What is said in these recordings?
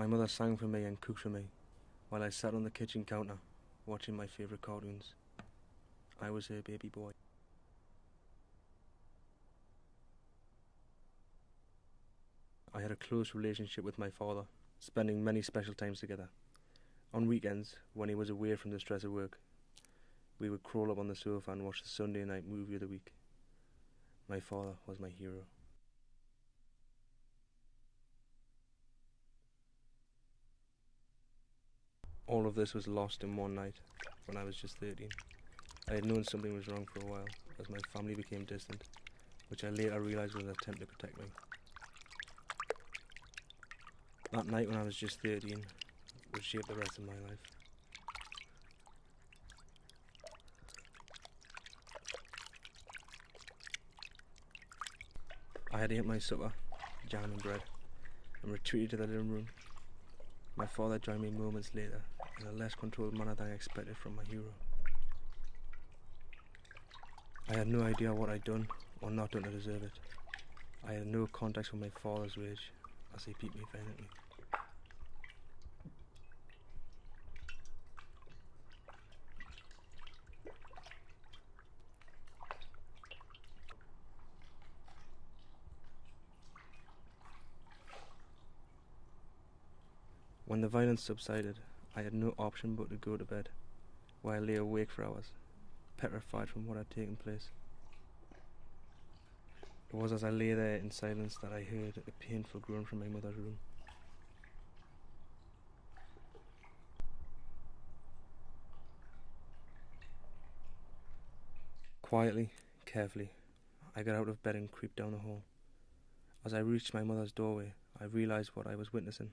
My mother sang for me and cooked for me, while I sat on the kitchen counter, watching my favourite cartoons. I was her baby boy. I had a close relationship with my father, spending many special times together. On weekends, when he was away from the stress of work, we would crawl up on the sofa and watch the Sunday night movie of the week. My father was my hero. All of this was lost in one night, when I was just 13. I had known something was wrong for a while, as my family became distant, which I later realised was an attempt to protect me. That night when I was just 13 would shape the rest of my life. I had ate my supper, jam and bread, and retreated to the living room. My father joined me moments later, in a less controlled manner than I expected from my hero. I had no idea what I'd done or not done to deserve it. I had no context for my father's rage, as he beat me violently. When the violence subsided, I had no option but to go to bed, where I lay awake for hours, petrified from what had taken place. It was as I lay there in silence that I heard a painful groan from my mother's room. Quietly, carefully, I got out of bed and creeped down the hall. As I reached my mother's doorway, I realised what I was witnessing.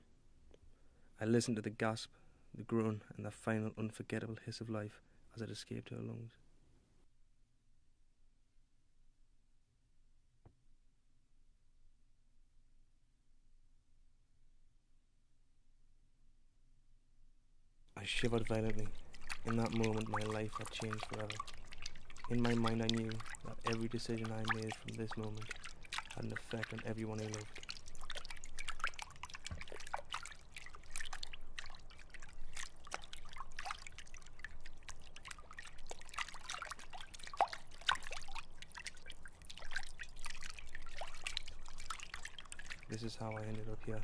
I listened to the gasp, the groan, and the final unforgettable hiss of life as it escaped her lungs. I shivered violently. In that moment, my life had changed forever. In my mind, I knew that every decision I made from this moment had an effect on everyone I loved. This is how I ended up here,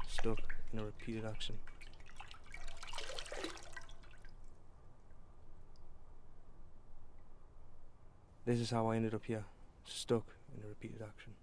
stuck in a repeated action. This is how I ended up here, stuck in a repeated action.